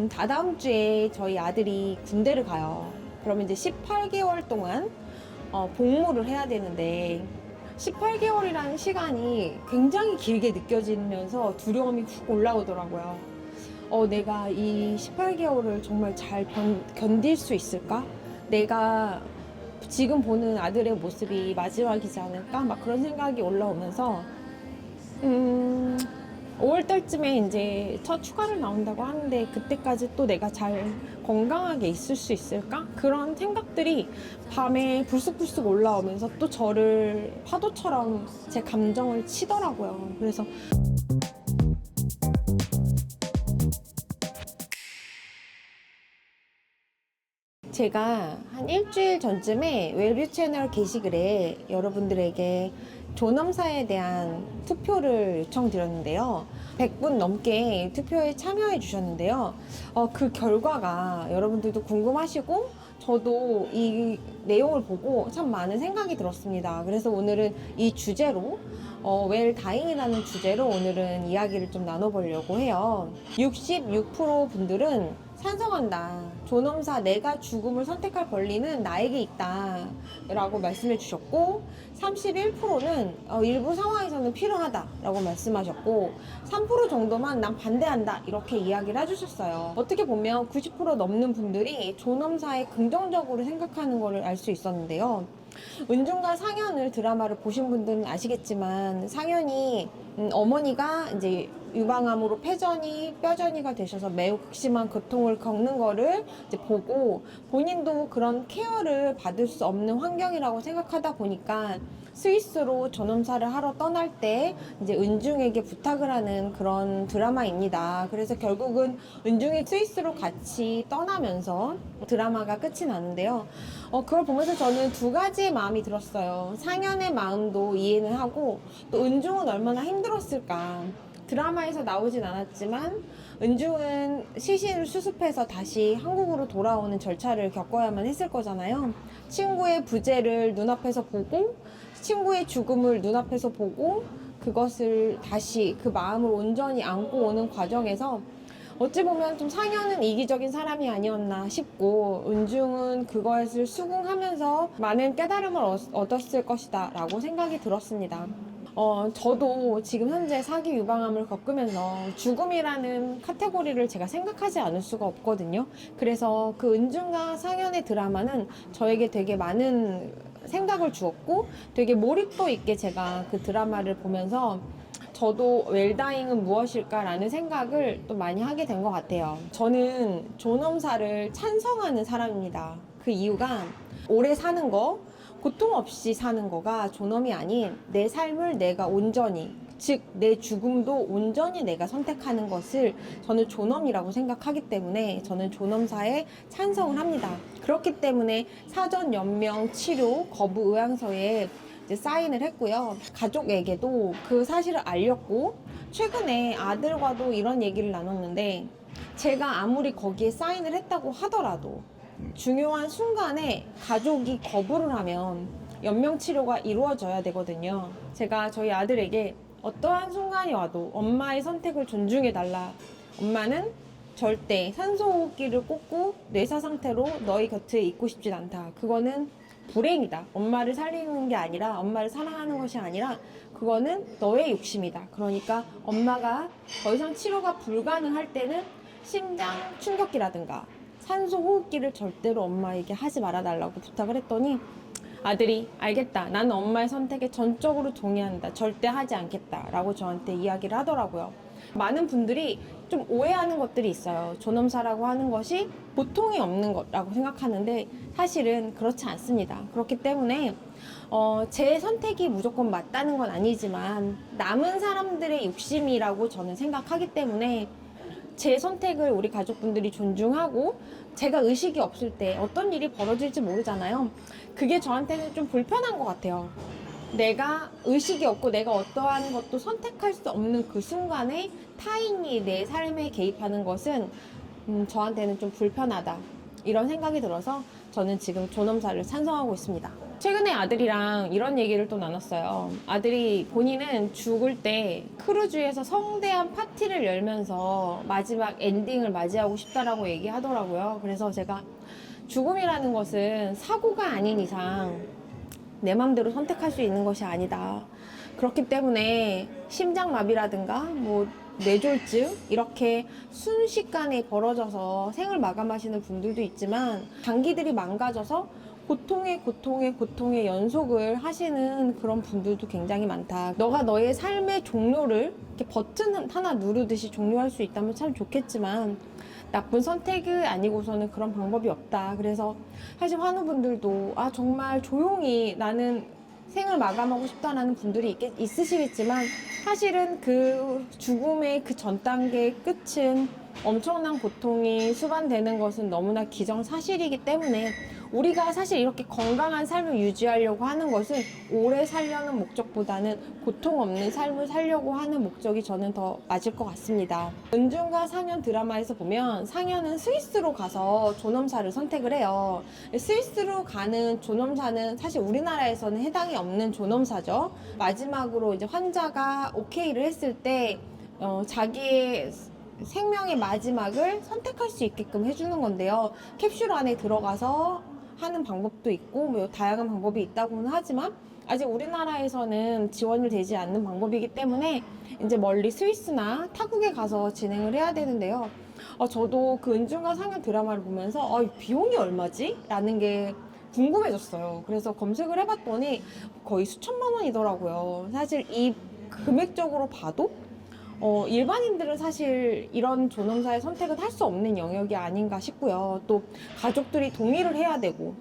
다다음 주에 저희 아들이 군대를 가요. 그러면 이제 18개월 동안 복무를 해야 되는데 18개월이라는 시간이 굉장히 길게 느껴지면서 두려움이 훅 올라오더라고요. 내가 이 18개월을 정말 잘 견딜 수 있을까? 내가 지금 보는 아들의 모습이 마지막이지 않을까? 막 그런 생각이 올라오면서 5월달쯤에 이제 첫 휴가를 나온다고 하는데 그때까지 또 내가 잘 건강하게 있을 수 있을까? 그런 생각들이 밤에 불쑥불쑥 올라오면서 또 저를 파도처럼 제 감정을 치더라고요. 그래서 제가 한 일주일 전쯤에 웰뷰 채널 게시글에 여러분들에게 존엄사에 대한 투표를 요청드렸는데요. 100분 넘게 투표에 참여해 주셨는데요. 그 결과가 여러분들도 궁금하시고 저도 이 내용을 보고 참 많은 생각이 들었습니다. 그래서 오늘은 이 주제로 웰다잉이라는 주제로 오늘은 이야기를 좀 나눠보려고 해요. 66% 분들은 찬성한다. 존엄사 내가 죽음을 선택할 권리는 나에게 있다. 라고 말씀해 주셨고 31%는 일부 상황에서는 필요하다. 라고 말씀하셨고 3% 정도만 난 반대한다. 이렇게 이야기를 해주셨어요. 어떻게 보면 90% 넘는 분들이 존엄사에 긍정적으로 생각하는 것을 알 수 있었는데요. 은중과 상현을 드라마를 보신 분들은 아시겠지만 상현이 어머니가 이제 유방암으로 폐전이 뼈전이가 되셔서 매우 극심한 고통을 겪는 거를 이제 보고 본인도 그런 케어를 받을 수 없는 환경이라고 생각하다 보니까 스위스로 존엄사를 하러 떠날 때 이제 은중에게 부탁을 하는 그런 드라마입니다. 그래서 결국은 은중이 스위스로 같이 떠나면서 드라마가 끝이 나는데요. 그걸 보면서 저는 두 가지의 마음이 들었어요. 상현의 마음도 이해는 하고 또 은중은 얼마나 힘들었을까. 드라마에서 나오진 않았지만 은중은 시신을 수습해서 다시 한국으로 돌아오는 절차를 겪어야만 했을 거잖아요. 친구의 부재를 눈앞에서 보고 친구의 죽음을 눈앞에서 보고 그것을 다시 그 마음을 온전히 안고 오는 과정에서 어찌 보면 좀 상현은 이기적인 사람이 아니었나 싶고 은중은 그것을 수긍하면서 많은 깨달음을 얻었을 것이다 라고 생각이 들었습니다. 저도 지금 현재 사기 유방암을 겪으면서 죽음이라는 카테고리를 제가 생각하지 않을 수가 없거든요. 그래서 그 은중과 상현의 드라마는 저에게 되게 많은 생각을 주었고 되게 몰입도 있게 제가 그 드라마를 보면서 저도 웰다잉은 무엇일까라는 생각을 또 많이 하게 된 것 같아요. 저는 존엄사를 찬성하는 사람입니다. 그 이유가 오래 사는 거, 고통 없이 사는 거가 존엄이 아닌 내 삶을 내가 온전히, 즉 내 죽음도 온전히 내가 선택하는 것을 저는 존엄이라고 생각하기 때문에 저는 존엄사에 찬성을 합니다. 그렇기 때문에 사전 연명 치료 거부 의향서에 이제 사인을 했고요. 가족에게도 그 사실을 알렸고 최근에 아들과도 이런 얘기를 나눴는데 제가 아무리 거기에 사인을 했다고 하더라도 중요한 순간에 가족이 거부를 하면 연명치료가 이루어져야 되거든요. 제가 저희 아들에게 어떠한 순간이 와도 엄마의 선택을 존중해달라. 엄마는 절대 산소호흡기를 꽂고 뇌사 상태로 너희 곁에 있고 싶진 않다. 그거는 불행이다. 엄마를 살리는 게 아니라 엄마를 사랑하는 것이 아니라 그거는 너의 욕심이다. 그러니까 엄마가 더 이상 치료가 불가능할 때는 심장 충격기라든가 산소 호흡기를 절대로 엄마에게 하지 말아달라고 부탁을 했더니 아들이 알겠다. 나는 엄마의 선택에 전적으로 동의한다. 절대 하지 않겠다. 라고 저한테 이야기를 하더라고요. 많은 분들이 좀 오해하는 것들이 있어요. 존엄사라고 하는 것이 보통이 없는 거라고 생각하는데 사실은 그렇지 않습니다. 그렇기 때문에 제 선택이 무조건 맞다는 건 아니지만 남은 사람들의 욕심이라고 저는 생각하기 때문에 제 선택을 우리 가족분들이 존중하고 제가 의식이 없을 때 어떤 일이 벌어질지 모르잖아요. 그게 저한테는 좀 불편한 것 같아요. 내가 의식이 없고 내가 어떠한 것도 선택할 수 없는 그 순간에 타인이 내 삶에 개입하는 것은 저한테는 좀 불편하다 이런 생각이 들어서 저는 지금 존엄사를 찬성하고 있습니다. 최근에 아들이랑 이런 얘기를 또 나눴어요. 아들이 본인은 죽을 때 크루즈에서 성대한 파티를 열면서 마지막 엔딩을 맞이하고 싶다라고 얘기하더라고요. 그래서 제가 죽음이라는 것은 사고가 아닌 이상 내 맘대로 선택할 수 있는 것이 아니다. 그렇기 때문에 심장마비라든가 뭐 뇌졸중 이렇게 순식간에 벌어져서 생을 마감하시는 분들도 있지만 장기들이 망가져서 고통의 연속을 하시는 그런 분들도 굉장히 많다. 너가 너의 삶의 종료를 이렇게 버튼 하나 누르듯이 종료할 수 있다면 참 좋겠지만 나쁜 선택이 아니고서는 그런 방법이 없다. 그래서 사실 환우분들도 정말 조용히 나는 생을 마감하고 싶다라는 분들이 있으시겠지만 사실은 그 죽음의 그 전 단계의 끝은 엄청난 고통이 수반되는 것은 너무나 기정사실이기 때문에 우리가 사실 이렇게 건강한 삶을 유지하려고 하는 것은 오래 살려는 목적보다는 고통 없는 삶을 살려고 하는 목적이 저는 더 맞을 것 같습니다. 은준과 상현 드라마에서 보면 상현은 스위스로 가서 존엄사를 선택을 해요. 스위스로 가는 존엄사는 사실 우리나라에서는 해당이 없는 존엄사죠. 마지막으로 이제 환자가 오케이를 했을 때 자기의 생명의 마지막을 선택할 수 있게끔 해주는 건데요. 캡슐 안에 들어가서 하는 방법도 있고 뭐 다양한 방법이 있다고는 하지만 아직 우리나라에서는 지원이 되지 않는 방법이기 때문에 이제 멀리 스위스나 타국에 가서 진행을 해야 되는데요. 저도 그 은준과 상현 드라마를 보면서 비용이 얼마지? 라는 게 궁금해졌어요. 그래서 검색을 해봤더니 거의 수천만 원이더라고요. 사실 이 금액적으로 봐도 일반인들은 사실 이런 존엄사의 선택은 할 수 없는 영역이 아닌가 싶고요. 또 가족들이 동의를 해야 되고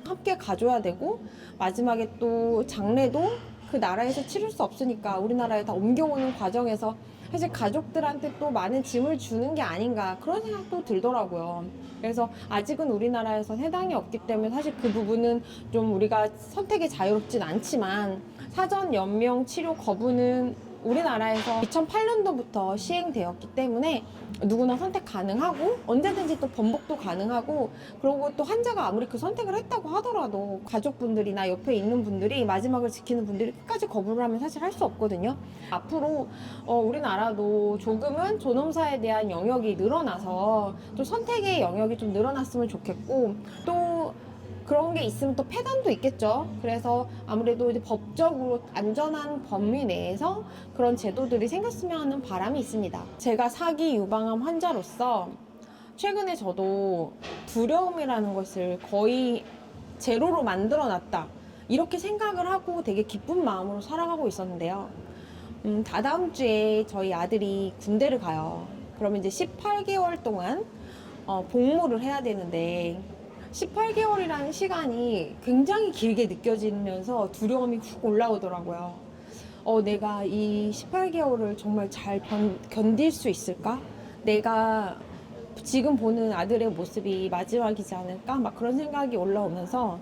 함께 가줘야 되고 마지막에 또 장례도 그 나라에서 치를 수 없으니까 우리나라에 다 옮겨오는 과정에서 사실 가족들한테 또 많은 짐을 주는 게 아닌가 그런 생각도 들더라고요. 그래서 아직은 우리나라에서 해당이 없기 때문에 사실 그 부분은 좀 우리가 선택이 자유롭진 않지만 사전 연명 치료 거부는 우리나라에서 2008년도부터 시행되었기 때문에 누구나 선택 가능하고 언제든지 또 번복도 가능하고 그리고 또 환자가 아무리 그 선택을 했다고 하더라도 가족분들이나 옆에 있는 분들이 마지막을 지키는 분들이 끝까지 거부를 하면 사실 할 수 없거든요. 앞으로 우리나라도 조금은 존엄사에 대한 영역이 늘어나서 또 선택의 영역이 좀 늘어났으면 좋겠고 또 그런 게 있으면 또 폐단도 있겠죠. 그래서 아무래도 이제 법적으로 안전한 범위 내에서 그런 제도들이 생겼으면 하는 바람이 있습니다. 제가 사기 유방암 환자로서 최근에 저도 두려움이라는 것을 거의 제로로 만들어 놨다. 이렇게 생각을 하고 되게 기쁜 마음으로 살아가고 있었는데요. 다다음 주에 저희 아들이 군대를 가요. 그러면 이제 18개월 동안 복무를 해야 되는데 18개월이라는 시간이 굉장히 길게 느껴지면서 두려움이 훅 올라오더라고요. 내가 이 18개월을 정말 잘 견딜 수 있을까? 내가 지금 보는 아들의 모습이 마지막이지 않을까? 막 그런 생각이 올라오면서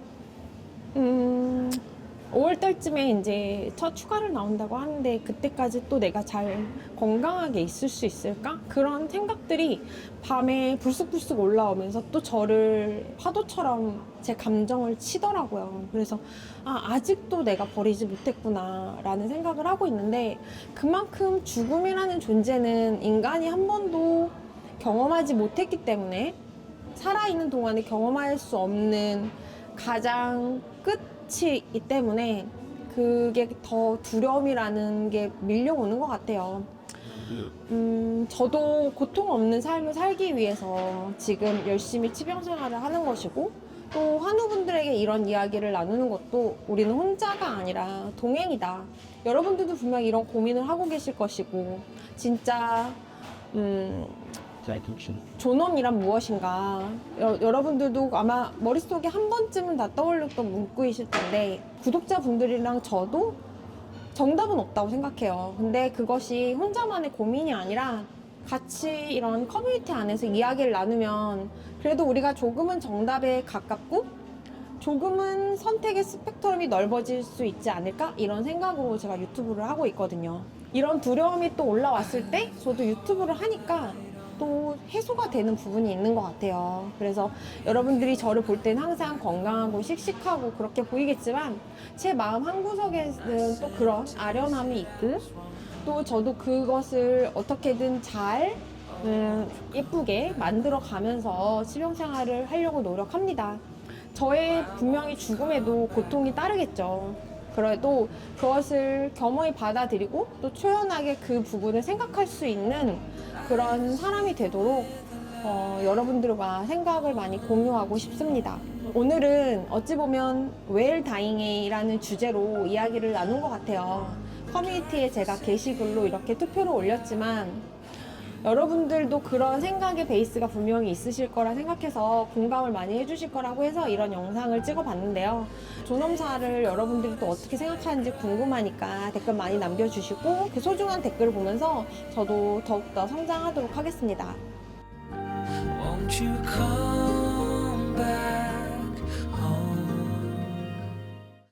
5월달쯤에 이제 첫 휴가를 나온다고 하는데 그때까지 또 내가 잘 건강하게 있을 수 있을까? 그런 생각들이 밤에 불쑥불쑥 올라오면서 또 저를 파도처럼 제 감정을 치더라고요. 그래서 아직도 내가 버리지 못했구나 라는 생각을 하고 있는데 그만큼 죽음이라는 존재는 인간이 한 번도 경험하지 못했기 때문에 살아있는 동안에 경험할 수 없는 가장 끝이기 때문에 그게 더 두려움이라는 게 밀려오는 것 같아요. 저도 고통 없는 삶을 살기 위해서 지금 열심히 치병 생활을 하는 것이고 또 환우분들에게 이런 이야기를 나누는 것도 우리는 혼자가 아니라 동행이다. 여러분들도 분명 이런 고민을 하고 계실 것이고 진짜 존엄이란 무엇인가 여러분들도 아마 머릿속에 한 번쯤은 다 떠올렸던 문구이실 텐데 구독자분들이랑 저도 정답은 없다고 생각해요. 근데 그것이 혼자만의 고민이 아니라 같이 이런 커뮤니티 안에서 이야기를 나누면 그래도 우리가 조금은 정답에 가깝고 조금은 선택의 스펙트럼이 넓어질 수 있지 않을까? 이런 생각으로 제가 유튜브를 하고 있거든요. 이런 두려움이 또 올라왔을 때 저도 유튜브를 하니까 또 해소가 되는 부분이 있는 것 같아요. 그래서 여러분들이 저를 볼 때는 항상 건강하고 씩씩하고 그렇게 보이겠지만 제 마음 한구석에는 또 그런 아련함이 있고 또 저도 그것을 어떻게든 잘 예쁘게 만들어 가면서 실용 생활을 하려고 노력합니다. 저의 분명히 죽음에도 고통이 따르겠죠. 그래도 그것을 겸허히 받아들이고 또 초연하게 그 부분을 생각할 수 있는 그런 사람이 되도록 여러분들과 생각을 많이 공유하고 싶습니다. 오늘은 어찌 보면 웰 다잉이라는 주제로 이야기를 나눈 것 같아요. 커뮤니티에 제가 게시글로 이렇게 투표를 올렸지만 여러분들도 그런 생각의 베이스가 분명히 있으실 거라 생각해서 공감을 많이 해주실 거라고 해서 이런 영상을 찍어 봤는데요. 존엄사를 여러분들이 또 어떻게 생각하는지 궁금하니까 댓글 많이 남겨주시고 그 소중한 댓글을 보면서 저도 더욱더 성장하도록 하겠습니다. Won't you come back?